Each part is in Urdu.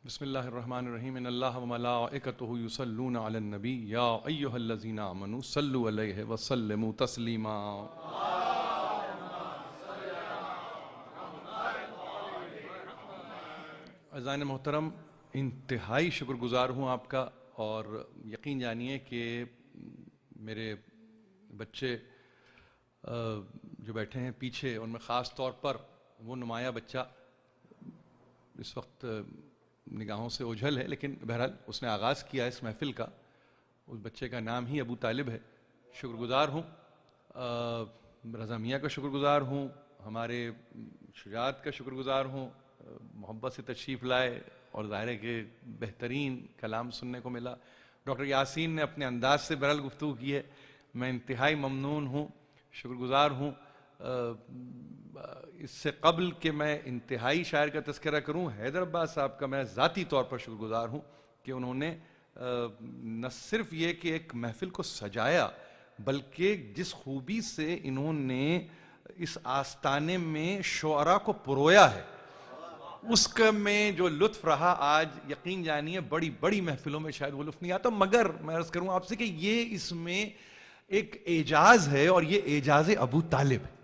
بسم اللہ الرحمن الرحیم ان اللہ وملائکتہ یصلون علی النبی یا ایہا الذین آمنوا صلوا علیہ وسلموا تسلیما۔ عزیزان محترم، انتہائی شکر گزار ہوں آپ کا، اور یقین جانیے کہ میرے بچے جو بیٹھے ہیں پیچھے، ان میں خاص طور پر وہ نمایاں بچہ اس وقت نگاہوں سے اوجھل ہے، لیکن بہرحال اس نے آغاز کیا اس محفل کا۔ اس بچے کا نام ہی ابو طالب ہے۔ شکر گزار ہوں، رضا میاں کا شکر گزار ہوں، ہمارے شجاعت کا شکر گزار ہوں، محبت سے تشریف لائے اور ظاہر ہے کہ بہترین کلام سننے کو ملا۔ ڈاکٹر یاسین نے اپنے انداز سے بہرحال گفتگو کی ہے، میں انتہائی ممنون ہوں، شکر گزار ہوں۔ اس سے قبل کہ میں انتہائی شاعر کا تذکرہ کروں، حیدر عباس صاحب کا میں ذاتی طور پر شکر گزار ہوں کہ انہوں نے نہ صرف یہ کہ ایک محفل کو سجایا، بلکہ جس خوبی سے انہوں نے اس آستانے میں شعراء کو پرویا ہے، اس کا میں جو لطف رہا آج یقین جانیے بڑی بڑی محفلوں میں شاید وہ لطف نہیں آتا۔ مگر میں عرض کروں آپ سے کہ یہ اس میں ایک اعجاز ہے، اور یہ اعجاز ابو طالب ہے،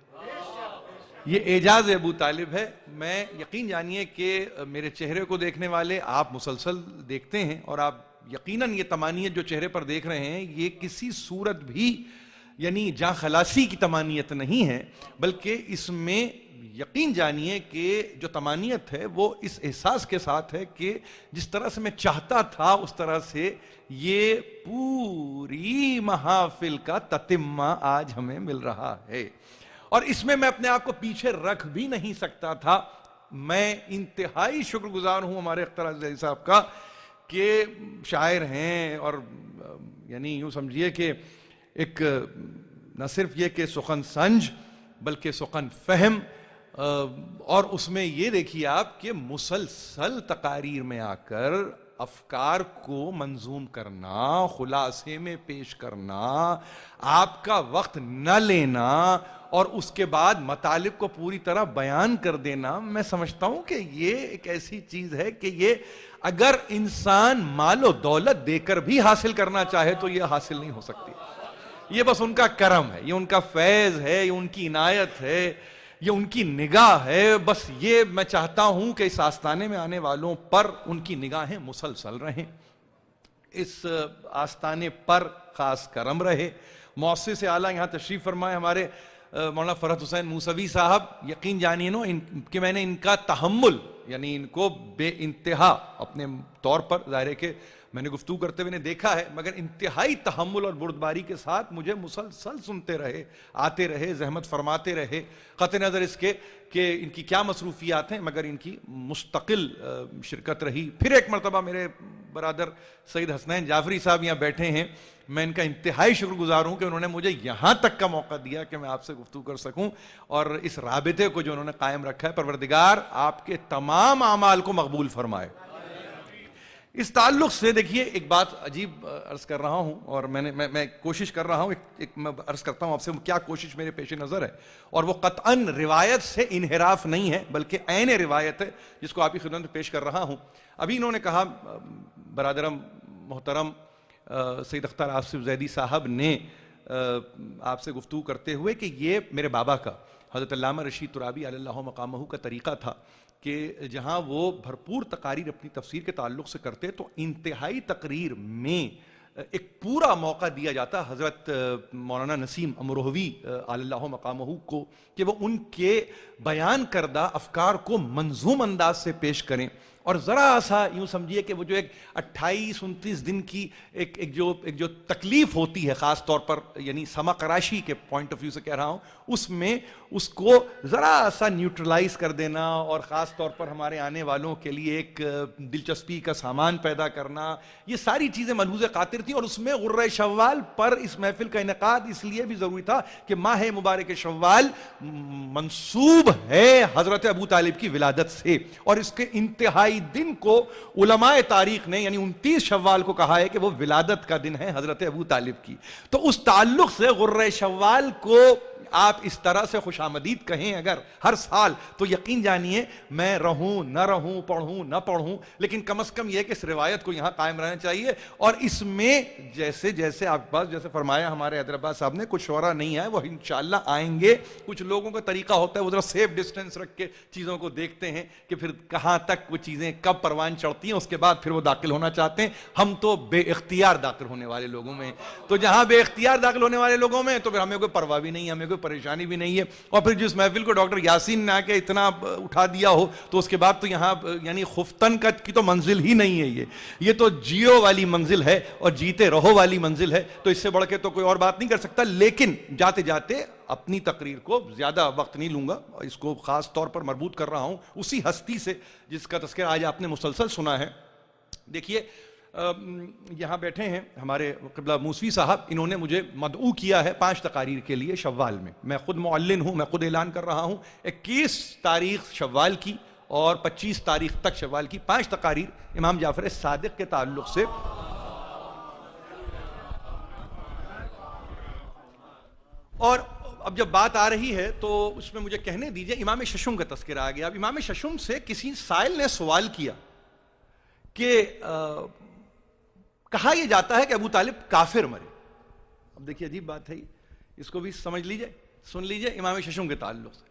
یہ اعجاز ابو طالب ہے۔ میں یقین جانیے کہ میرے چہرے کو دیکھنے والے آپ مسلسل دیکھتے ہیں، اور آپ یقیناً یہ تمانیت جو چہرے پر دیکھ رہے ہیں یہ کسی صورت بھی یعنی جاں خلاصی کی تمانیت نہیں ہے، بلکہ اس میں یقین جانیے کہ جو تمانیت ہے وہ اس احساس کے ساتھ ہے کہ جس طرح سے میں چاہتا تھا اس طرح سے یہ پوری محافل کا تتمہ آج ہمیں مل رہا ہے، اور اس میں اپنے آپ کو پیچھے رکھ بھی نہیں سکتا تھا۔ میں انتہائی شکر گزار ہوں ہمارے اختر عزیز صاحب کا کہ شاعر ہیں، اور یعنی یوں سمجھیے کہ ایک نہ صرف یہ کہ سخن سنج بلکہ سخن فہم، اور اس میں یہ دیکھیے آپ کہ مسلسل تقاریر میں آ کر افکار کو منظوم کرنا، خلاصے میں پیش کرنا، آپ کا وقت نہ لینا، اور اس کے بعد مطالب کو پوری طرح بیان کر دینا۔ میں سمجھتا ہوں کہ یہ ایک ایسی چیز ہے کہ یہ اگر انسان مال و دولت دے کر بھی حاصل کرنا چاہے تو یہ حاصل نہیں ہو سکتی۔ یہ بس ان کا کرم ہے، یہ ان کا فیض ہے، یہ ان کی عنایت ہے، یہ ان کی نگاہ ہے۔ بس یہ میں چاہتا ہوں کہ اس آستانے میں آنے والوں پر ان کی نگاہیں مسلسل رہیں، اس آستانے پر خاص کرم رہے۔ مؤسس اعلیٰ یہاں تشریف فرمائے ہمارے مولانا فرحت حسین موسوی صاحب، یقین جانیے نو کہ میں نے ان کا تحمل یعنی ان کو بے انتہا اپنے طور پر ظاہر ہے کہ میں نے گفتگو کرتے ہوئے نے دیکھا ہے، مگر انتہائی تحمل اور بردباری کے ساتھ مجھے مسلسل سنتے رہے، آتے رہے، زحمت فرماتے رہے، قطع نظر اس کے کہ ان کی کیا مصروفیات ہیں، مگر ان کی مستقل شرکت رہی۔ پھر ایک مرتبہ میرے برادر سید حسنین جعفری صاحب یہاں بیٹھے ہیں، میں ان کا انتہائی شکر گزار ہوں کہ انہوں نے مجھے یہاں تک کا موقع دیا کہ میں آپ سے گفتگو کر سکوں، اور اس رابطے کو جو انہوں نے قائم رکھا ہے، پروردگار آپ کے تمام اعمال کو مقبول فرمائے۔ اس تعلق سے دیکھیے ایک بات عجیب عرض کر رہا ہوں، اور میں کوشش کر رہا ہوں، میں عرض کرتا ہوں آپ سے کیا کوشش میرے پیش نظر ہے، اور وہ قطعاً روایت سے انحراف نہیں ہے بلکہ عین روایت ہے جس کو آپ کی خدمت میں پیش کر رہا ہوں۔ ابھی انہوں نے کہا برادرم محترم سید اختر آصف زیدی صاحب نے آپ سے گفتگو کرتے ہوئے کہ یہ میرے بابا کا حضرت علامہ رشید ترابی علی اللہ مقامہ کا طریقہ تھا کہ جہاں وہ بھرپور تقاریر اپنی تفسیر کے تعلق سے کرتے تو انتہائی تقریر میں ایک پورا موقع دیا جاتا حضرت مولانا نسیم امروہوی علی اللہ مقامہ کو کہ وہ ان کے بیان کردہ افکار کو منظوم انداز سے پیش کریں، اور ذرا سا یوں سمجھیے کہ وہ جو ایک 28-29 دن کی ایک جو تکلیف ہوتی ہے خاص طور پر یعنی سما کراشی کے پوائنٹ آف ویو سے کہہ رہا ہوں، اس میں اس کو ذرا سا نیوٹرلائز کر دینا، اور خاص طور پر ہمارے آنے والوں کے لیے ایک دلچسپی کا سامان پیدا کرنا، یہ ساری چیزیں ملحوظ خاطر تھیں۔ اور اس میں غرہ شوال پر اس محفل کا انعقاد اس لیے بھی ضروری تھا کہ ماہ مبارک شوال منسوب ہے حضرت ابو طالب کی ولادت سے، اور اس کے انتہائی دن کو علماء تاریخ نے یعنی 29 شوال کو کہا ہے کہ وہ ولادت کا دن ہے حضرت ابو طالب کی۔ تو اس تعلق سے غرہ شوال کو آپ اس طرح سے خوش آمدید کہیں اگر ہر سال، تو یقین جانیے میں رہوں نہ رہوں، پڑھوں نہ پڑھوں، لیکن کم از کم یہ کہ اس روایت کو یہاں قائم رہنا چاہیے. اور اس میں جیسے جیسے آپ پاس جیسے فرمایا ہمارے حیدرآباد صاحب نے، کچھ شعراء نہیں آئے، وہ انشاءاللہ آئیں گے. کچھ لوگوں کا طریقہ ہوتا ہے وہ ذرا سیف ڈسٹینس رکھ کے چیزوں کو دیکھتے ہیں کہ پھر کہاں تک وہ چیزیں کب پروان چڑھتی ہیں، اس کے بعد پھر وہ داخل ہونا چاہتے ہیں. ہم تو بے اختیار داخل ہونے والے لوگوں میں، تو جہاں بے اختیار داخل ہونے والے لوگوں میں تو پھر ہمیں کوئی پرواہ بھی نہیں ہے، ہمیں کوئی پریشانی بھی نہیں ہے. اور پھر جس محفل کو ڈاکٹر یاسین نے آ کے اتنا اٹھا دیا ہو تو اس کے بعد تو یہاں یعنی خفتن کی تو منزل ہی نہیں ہے. یہ تو جیو والی منزل ہے اور جیتے رہو والی منزل ہے. تو اس سے بڑھ کے تو کوئی اور بات نہیں کر سکتا. لیکن جاتے جاتے اپنی تقریر کو زیادہ وقت نہیں لوں گا، اس کو خاص طور پر مربوط کر رہا ہوں اسی ہستی سے جس کا تذکرہ آج آپ نے مسلسل سنا ہے. دیکھیے یہاں بیٹھے ہیں ہمارے قبلہ موسوی صاحب، انہوں نے مجھے مدعو کیا ہے 5 تقاریر کے لیے شوال میں. میں خود معلن ہوں، میں خود اعلان کر رہا ہوں. 21 تاریخ شوال کی اور 25 تاریخ تک شوال کی 5 تقاریر امام جعفر صادق کے تعلق سے. اور اب جب بات آ رہی ہے تو اس میں مجھے کہنے دیجئے امام ششم کا تذکرہ آ گیا. اب امام ششم سے کسی سائل نے سوال کیا کہ کہا یہ جاتا ہے کہ ابو طالب کافر مرے. اب دیکھیے عجیب بات ہے، اس کو بھی سمجھ لیجئے، سن لیجئے امام ششم کے تعلق سے.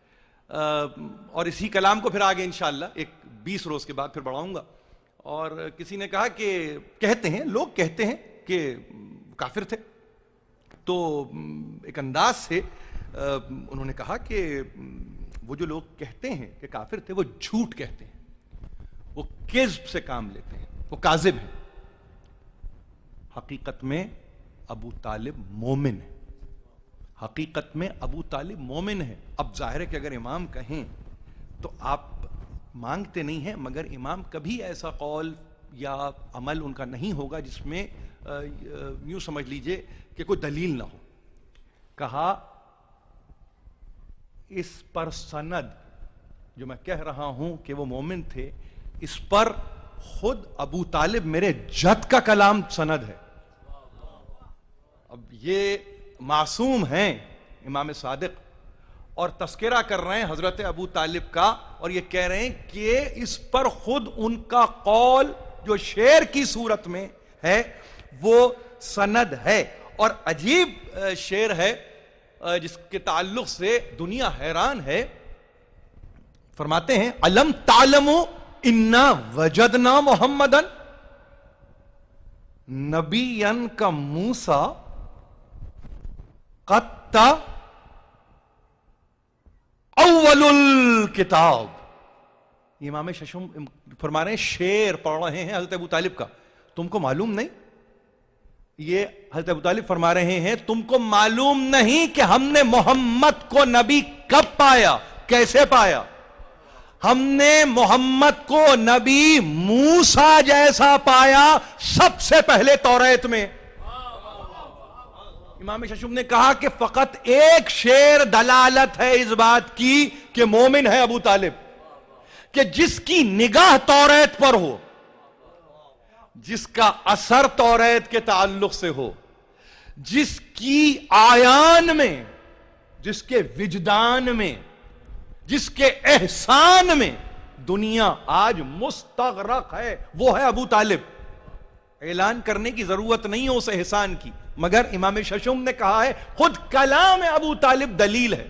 اور اسی کلام کو پھر آگے انشاءاللہ ایک 20 روز کے بعد پھر بڑھاؤں گا. اور کسی نے کہا کہ کہتے ہیں، لوگ کہتے ہیں کہ کافر تھے. تو ایک انداز سے انہوں نے کہا کہ وہ جو لوگ کہتے ہیں کہ کافر تھے وہ جھوٹ کہتے ہیں، وہ کذب سے کام لیتے ہیں، وہ کاذب ہیں. حقیقت میں ابو طالب مومن ہے، حقیقت میں ابو طالب مومن ہے. اب ظاہر ہے کہ اگر امام کہیں تو آپ مانگتے نہیں ہیں، مگر امام کبھی ایسا قول یا عمل ان کا نہیں ہوگا جس میں یوں سمجھ لیجئے کہ کوئی دلیل نہ ہو. کہا اس پر سند جو میں کہہ رہا ہوں کہ وہ مومن تھے، اس پر خود ابو طالب میرے جد کا کلام سند ہے. اب یہ معصوم ہیں امام صادق اور تذکرہ کر رہے ہیں حضرت ابو طالب کا، اور یہ کہہ رہے ہیں کہ اس پر خود ان کا قول جو شعر کی صورت میں ہے وہ سند ہے. اور عجیب شعر ہے جس کے تعلق سے دنیا حیران ہے. فرماتے ہیں علم تعلموا انا وجدنا محمدن نبیا کا موسیٰ قد اول الکتاب. امام ششم فرما رہے ہیں، شعر پڑھ رہے ہیں حضرت ابو طالب کا. تم کو معلوم نہیں؟ یہ حضرت ابو طالب فرما رہے ہیں تم کو معلوم نہیں کہ ہم نے محمد کو نبی کب پایا، کیسے پایا؟ ہم نے محمد کو نبی موسیٰ جیسا پایا سب سے پہلے توریت میں. امام ششم نے کہا کہ فقط ایک شعر دلالت ہے اس بات کی کہ مومن ہے ابو طالب، کہ جس کی نگاہ توریت پر ہو، جس کا اثر توریت کے تعلق سے ہو، جس کی آیان میں، جس کے وجدان میں، جس کے احسان میں دنیا آج مستغرق ہے، وہ ہے ابو طالب. اعلان کرنے کی ضرورت نہیں ہے اس احسان کی، مگر امام ششم نے کہا ہے خود کلام ابو طالب دلیل ہے.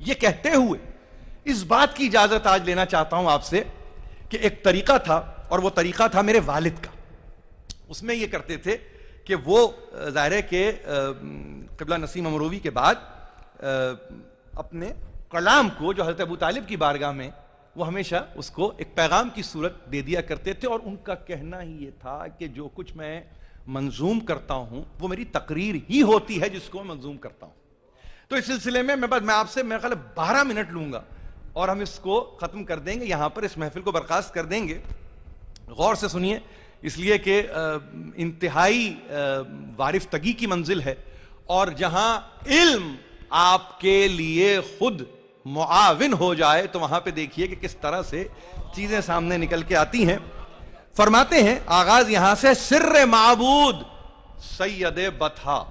یہ کہتے ہوئے اس بات کی اجازت آج لینا چاہتا ہوں آپ سے کہ ایک طریقہ تھا، اور وہ طریقہ تھا میرے والد کا. اس میں یہ کرتے تھے کہ وہ ظاہر ہے کہ قبلہ نسیم امروی کے بعد اپنے کلام کو جو حضرت ابو طالب کی بارگاہ میں، وہ ہمیشہ اس کو ایک پیغام کی صورت دے دیا کرتے تھے. اور ان کا کہنا ہی یہ تھا کہ جو کچھ میں منظوم کرتا ہوں وہ میری تقریر ہی ہوتی ہے جس کو میں منظوم کرتا ہوں. تو اس سلسلے میں میں آپ سے میرے خیال 12 منٹ لوں گا اور ہم اس کو ختم کر دیں گے، یہاں پر اس محفل کو برخاست کر دیں گے. غور سے سنیے، اس لیے کہ انتہائی وارفتگی کی منزل ہے، اور جہاں علم آپ کے لیے خود معاون ہو جائے تو وہاں پہ دیکھیے کہ کس طرح سے چیزیں سامنے نکل کے آتی ہیں. فرماتے ہیں آغاز یہاں سے، سر معبود سید بطحا.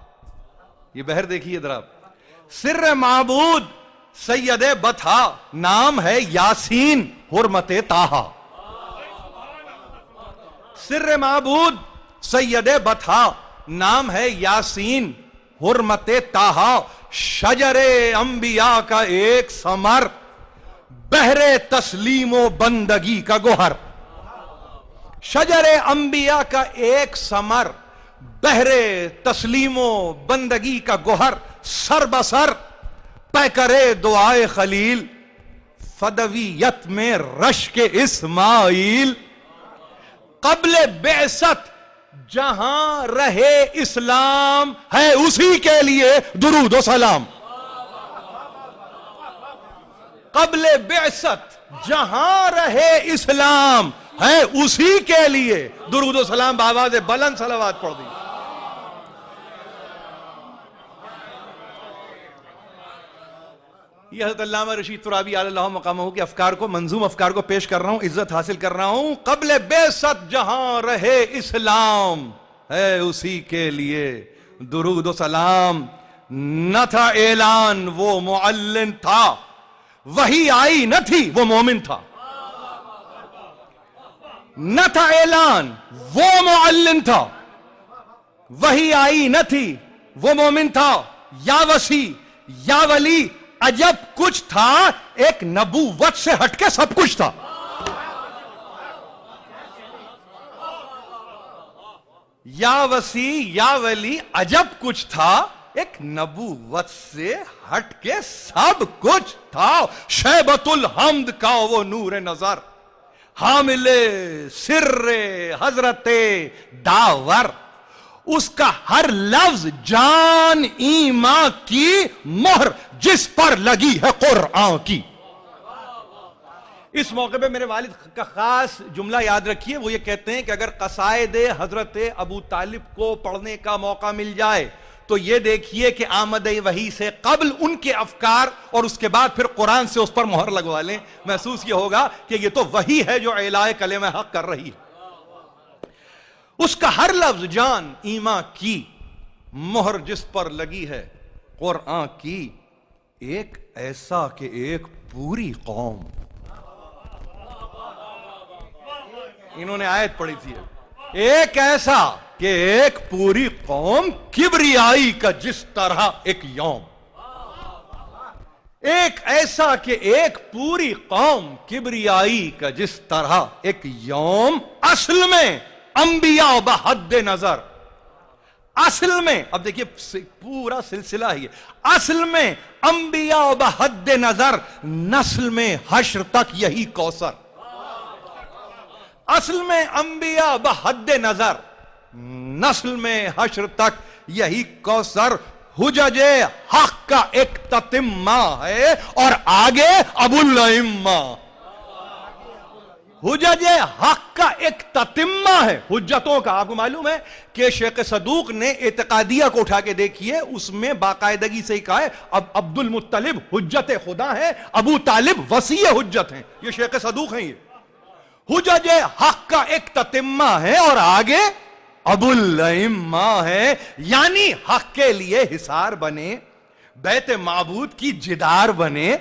یہ بہر دیکھیے ذرا. سر معبود سید بطحا نام ہے یاسین حرمت طٰہا. سر معبود سید بطحا نام ہے یاسین حرمت طٰہا. شجر انبیاء کا ایک ثمر بحر تسلیم و بندگی کا گوہر. شجر انبیاء کا ایک ثمر بحر تسلیم و بندگی کا گوہر. سر بسر پہ کرے دعائے خلیل فدویت میں رشک اسماعیل. قبل بعثت جہاں رہے اسلام ہے اسی کے لیے درود و سلام. قبل بعثت جہاں رہے اسلام ہے اسی کے لیے درود و سلام. بآواز بلند صلوات پڑھ دی. یہ حضرت علامہ رشید ترابی علی اللہ مقامہ کے افکار کو، منظوم افکار کو پیش کر رہا ہوں، عزت حاصل کر رہا ہوں. قبل بعثت جہاں رہے اسلام ہے اسی کے لیے درود و سلام. نہ تھا اعلان وہ معلن تھا، وہی آئی نہ تھی وہ مومن تھا. نہ تھا اعلان وہ معلن تھا، وہی آئی نہ تھی وہ مومن تھا. یا وسیع یا ولی عجب کچھ تھا، ایک نبوت سے ہٹ کے سب کچھ تھا. یا وسیع یا ولی عجب کچھ تھا، ایک نبوت سے ہٹ کے سب کچھ تھا. شیبۃ الحمد کا وہ نور نظر، حامل سر حضرت داور. اس کا ہر لفظ جان ایمان کی مہر جس پر لگی ہے قرآن کی. اس موقع پہ میرے والد کا خاص جملہ یاد رکھیے. وہ یہ کہتے ہیں کہ اگر قصائد حضرت ابو طالب کو پڑھنے کا موقع مل جائے تو یہ دیکھیے کہ آمد وحی سے قبل ان کے افکار اور اس کے بعد پھر قرآن سے اس پر مہر لگوا لیں. محسوس یہ ہوگا کہ یہ تو وحی ہے جو اعلاء کلمہ حق کر رہی ہے. اس کا ہر لفظ جان ایمان کی مہر جس پر لگی ہے قرآن کی. ایک ایسا کہ ایک پوری قوم. انہوں نے آیت پڑھی تھی، ایک ایسا کہ ایک پوری قوم کبریائی کا جس طرح ایک یوم. ایک ایسا کہ ایک پوری قوم کبریائی کا جس طرح ایک یوم. اصل میں انبیاء بحد نظر. اصل میں اب دیکھیے پورا سلسلہ ہی، اصل میں انبیاء بحد نظر، نسل میں حشر تک یہی کوثر. اصل میں انبیاء بحد نظر، نسل میں حشر تک یہی کوثر. حجج حق کا ایک تتمہ ہے اور آگے ابو الائمہ. حجج حق کا ایک تتمہ ہے حجتوں کا. آپ کو معلوم ہے کہ شیخ صدوق نے اعتقادیہ کو اٹھا کے دیکھیے، اس میں باقاعدگی سے کہا ہے اب عبد المطلب حجت خدا ہے، ابو طالب وسیع حجت ہیں. یہ شیخ صدوق ہیں. یہ حجج حق کا ایک تتمہ ہے اور آگے ابو الائمہ ہے. یعنی حق کے لیے حصار بنے، بیت معبود کی جدار بنے.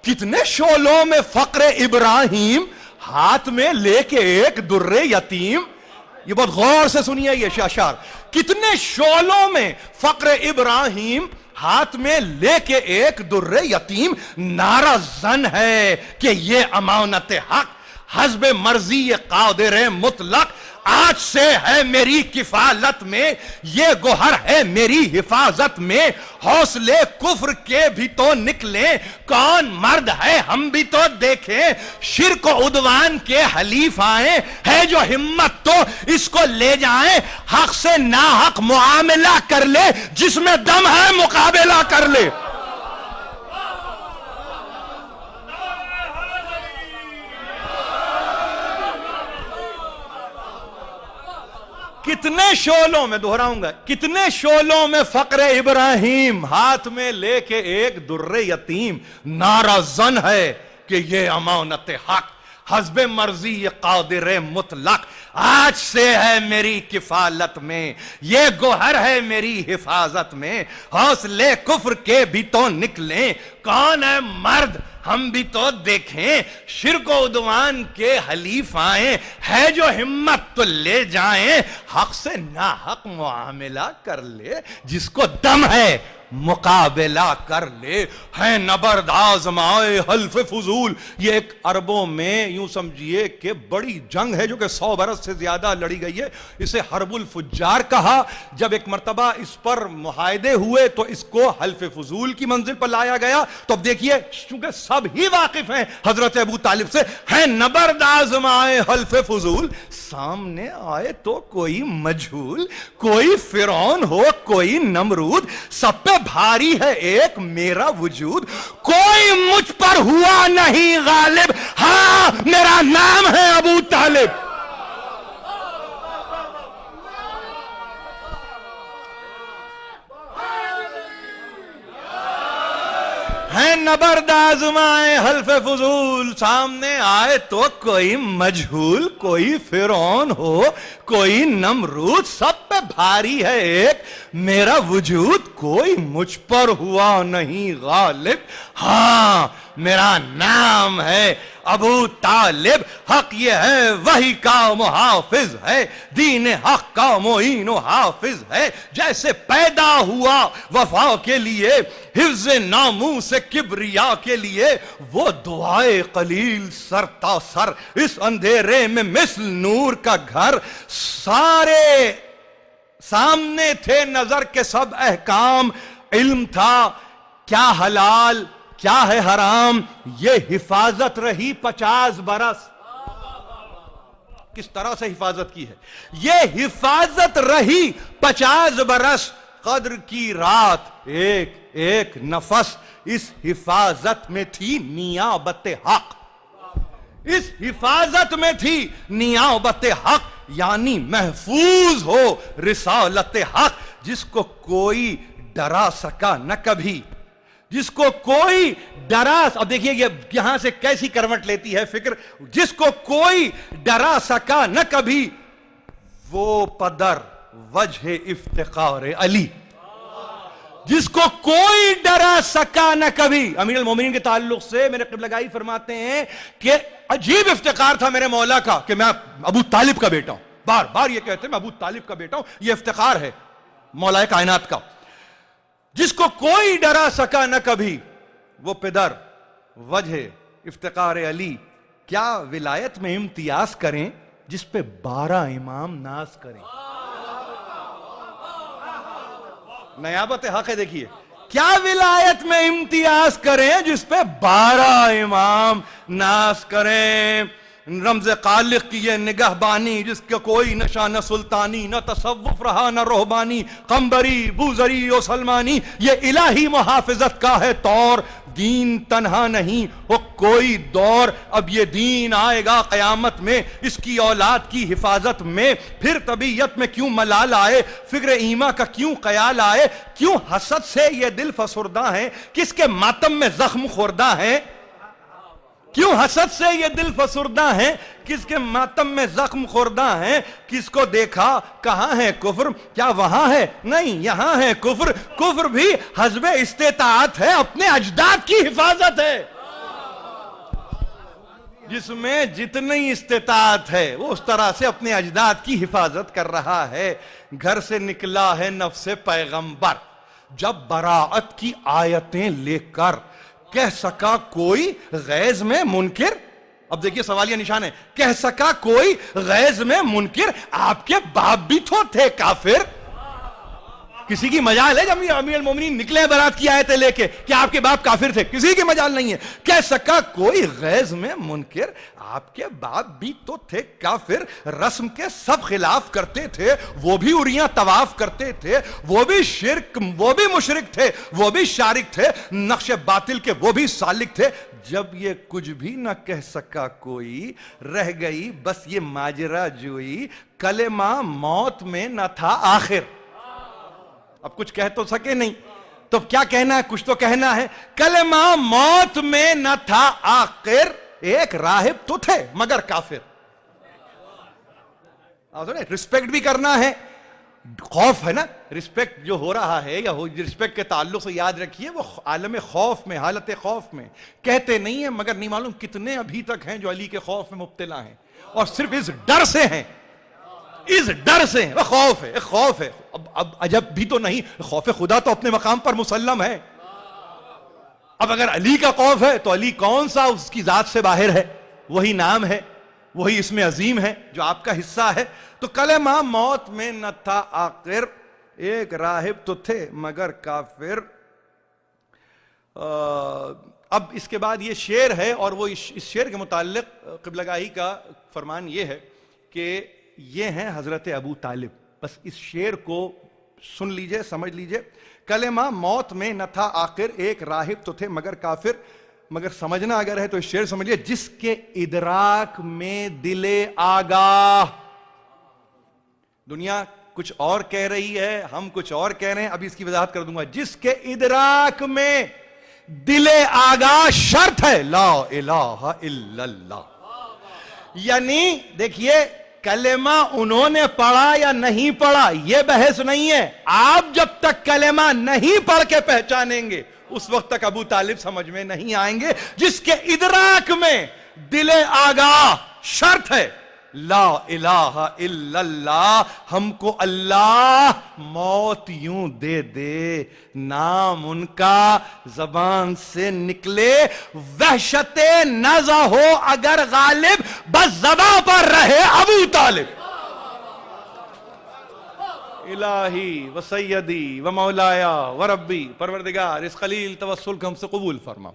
کتنے شعلوں میں فقر ابراہیم، ہاتھ میں لے کے ایک در یتیم. یہ بہت غور سے سنیے یہ اشعار. کتنے شعلوں میں فقر ابراہیم، ہاتھ میں لے کے ایک در یتیم. نعرہ زن ہے کہ یہ امانت حق حسب مرضی قادر مطلق. آج سے ہے میری کفالت میں، یہ گوہر ہے میری حفاظت میں. حوصلے کفر کے بھی تو نکلیں، کون مرد ہے ہم بھی تو دیکھیں. شرک و عدوان کے حلیف آئیں، ہے جو ہمت تو اس کو لے جائیں. حق سے ناحق معاملہ کر لے، جس میں دم ہے مقابلہ کر لے. کتنے شعلوں میں، دہراؤں گا، کتنے شعلوں میں فقر ابراہیم، ہاتھ میں لے کے ایک در یتیم. نعرہ زن ہے کہ یہ امانت حق حسب مرضی قادر مطلق، آج سے ہے میری کفالت میں، یہ گوہر ہے میری حفاظت میں، حوصلے کفر کے بھی تو نکلیں، کون ہے مرد ہم بھی تو دیکھیں، شرک و عدوان کے حلیف آئیں، ہے جو ہمت تو لے جائیں، حق سے ناحق معاملہ کر لے، جس کو دم ہے مقابلہ کر لے، ہے نبرد آزمائے حلف فضول۔ یہ ایک عربوں میں یوں سمجھیے کہ بڑی جنگ ہے جو کہ 100 برس سے زیادہ لڑی گئی ہے، اسے حرب الفجار کہا۔ جب ایک مرتبہ اس پر معاہدے ہوئے تو اس کو حلف فضول کی منزل پر لایا گیا۔ تو اب دیکھیے چونکہ سب ہی واقف ہیں حضرت ابو طالب سے، ہے نبرد آزمائے حلف فضول، سامنے آئے تو کوئی مجہول، کوئی فرعون ہو کوئی نمرود، سب پہ بھاری ہے ایک میرا وجود، کوئی مجھ پر ہوا نہیں غالب، ہاں میرا نام ہے ابو طالب۔ ہے نبرد آزمائے حلف فضول، سامنے آئے تو کوئی مجہول، کوئی فرعون ہو کوئی نمرود، سب پہ بھاری ہے ایک میرا وجود، کوئی مجھ پر ہوا نہیں غالب، ہاں میرا نام ہے ابو طالب۔ حق یہ ہے وحی کا محافظ ہے، دین حق کا معین و حافظ ہے، جیسے پیدا ہوا وفا کے لیے، حفظ ناموس کبریا کے لیے، وہ دعائے قلیل سر تا سر، اس اندھیرے میں مثل نور کا گھر، سارے سامنے تھے نظر کے سب احکام، علم تھا کیا حلال کیا ہے حرام، یہ حفاظت رہی 50 برس۔ کس طرح سے حفاظت کی ہے؟ یہ حفاظت رہی 50 برس، قدر کی رات ایک ایک نفس، اس حفاظت میں تھی نیابت حق، اس حفاظت میں تھی نیابت حق، یعنی محفوظ ہو رسالت حق، جس کو کوئی ڈرا سکا نہ کبھی، جس کو کوئی ڈرا، اب دیکھیے یہ یہاں سے کیسی کروٹ لیتی ہے فکر، جس کو کوئی ڈرا سکا نہ کبھی، وہ پدر وجہ افتقار علی، جس کو کوئی ڈرا سکا نہ کبھی۔ امیر المومنین کے تعلق سے میرے قبلہ گاہی فرماتے ہیں کہ عجیب افتقار تھا میرے مولا کا کہ میں ابو طالب کا بیٹا ہوں، بار بار یہ کہتے ہیں میں ابو طالب کا بیٹا ہوں، یہ افتقار ہے مولا کائنات کا۔ جس کو کوئی ڈرا سکا نہ کبھی، وہ پدر وجہ افتقار علی، کیا ولایت میں امتیاز کریں جس پہ 12 امام ناز کریں۔ نیابت حق ہے، دیکھیے کیا ولایت میں امتیاز کریں جس پہ 12 امام ناز کریں، رمز خالق کی یہ نگہ بانی جس کا کوئی نشہ نہ سلطانی، نہ تصوف رہا نہ روحبانی، قمبری بوزری و سلمانی، یہ الہی محافظت کا ہے طور، دین تنہا نہیں وہ کوئی دور، اب یہ دین آئے گا قیامت میں اس کی اولاد کی حفاظت میں، پھر طبیعت میں کیوں ملال آئے، فکر ایما کا کیوں خیال آئے، کیوں حسد سے یہ دل فسردہ ہیں، کس کے ماتم میں زخم خوردہ ہیں، کیوں حسد سے یہ دل فسردہ ہیں، کس کے ماتم میں زخم خوردہ ہیں، کس کو دیکھا کہاں ہے کفر، کیا وہاں ہے نہیں یہاں ہے کفر، کفر بھی حسب استطاعت ہے، اپنے اجداد کی حفاظت ہے، جس میں جتنی استطاعت ہے وہ اس طرح سے اپنے اجداد کی حفاظت کر رہا ہے۔ گھر سے نکلا ہے نفس پیغمبر، جب براعت کی آیتیں لے کر، کہہ سکا کوئی غیظ میں منکر، اب دیکھیے سوالیہ نشان ہے، کہہ سکا کوئی غیظ میں منکر، آپ کے باپ بھی تو تھے کافر، کسی کی مجال ہے جب امیر المومنین نکلے برات کی آیتیں لے کے کہ آپ کے باپ کافر تھے، کسی کی مجال نہیں ہے، کہہ سکا کوئی غیظ میں منکر، آپ کے باپ بھی تو تھے کافر، رسم کے سب خلاف کرتے تھے، وہ بھی عریاں طواف کرتے تھے، وہ بھی شرک، وہ بھی مشرک تھے، وہ بھی شارک تھے، نقش باطل کے وہ بھی سالک تھے، جب یہ کچھ بھی نہ کہہ سکا کوئی، رہ گئی بس یہ ماجرا جوئی، کلمہ موت میں نہ تھا آخر، اب کچھ کہہ تو سکے نہیں تو کیا کہنا ہے، کچھ تو کہنا ہے، کلمہ موت میں نہ تھا آخر، ایک راہب تو تھے مگر کافر. رسپیکٹ بھی کرنا ہے, خوف ہے نا, رسپیکٹ جو ہو رہا ہے یا رسپیکٹ کے تعلق سے یاد رکھیے وہ عالم خوف میں, حالت خوف میں. کہتے نہیں ہیں مگر نہیں معلوم کتنے ابھی تک ہیں جو علی کے خوف میں مبتلا ہیں, اور صرف اس ڈر سے ہیں, اس ڈر سے ہیں. وہ خوف ہے, خوف ہے. اب عجب بھی تو نہیں, خوف خدا تو اپنے مقام پر مسلم ہے. اب اگر علی کا خوف ہے تو علی کون سا اس کی ذات سے باہر ہے, وہی نام ہے, وہی اسم عظیم ہے جو آپ کا حصہ ہے. تو کلمہ موت میں نہ تھا آخر, ایک راہب تو تھے مگر کافر. اب اس کے بعد یہ شعر ہے, اور وہ اس شعر کے متعلق قبلہ گاہی کا فرمان یہ ہے کہ یہ ہیں حضرت ابو طالب. بس اس شعر کو سن لیجئے, سمجھ لیجئے. کلمہ موت میں نہ تھا آخر, ایک راہب تو تھے مگر کافر. مگر سمجھنا اگر ہے تو اس شعر سمجھئے, جس کے ادراک میں دل آگاہ. دنیا کچھ اور کہہ رہی ہے, ہم کچھ اور کہہ رہے ہیں, ابھی اس کی وضاحت کر دوں گا. جس کے ادراک میں دل آگاہ شرط ہے لا الہ الا اللہ. یعنی دیکھیے, کلمہ انہوں نے پڑھا یا نہیں پڑھا یہ بحث نہیں ہے. آپ جب تک کلمہ نہیں پڑھ کے پہچانیں گے اس وقت تک ابو طالب سمجھ میں نہیں آئیں گے. جس کے ادراک میں دل آگاہ شرط ہے لا الہ الا اللہ. ہم کو اللہ موت یوں دے دے, نام ان کا زبان سے نکلے, وحشت نزع ہو اگر غالب, بس زبان پر رہے ابو طالب. الہی و سیدی و مولایا و ربی, پروردگار اس خلیل توسل کو ہم سے قبول فرما.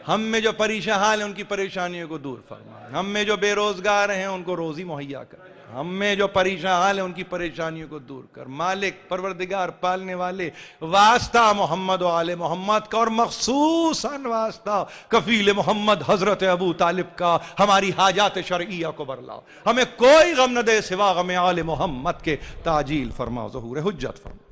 ہم میں جو پریشان حال ہیں ان کی پریشانیوں کو دور فرما. ہم میں جو بے روزگار ہیں ان کو روزی مہیا کر. ہم میں جو پریشان حال ہیں ان کی پریشانیوں کو دور کر. مالک, پروردگار, پالنے والے, واسطہ محمد و آل محمد کا, اور مخصوصاً واسطہ کفیل محمد حضرت ابو طالب کا, ہماری حاجات شرعیہ کو برلاؤ. ہمیں کوئی غم نہ دے سوا غم آل محمد کے. تعجیل فرما, ظہور حجت فرما.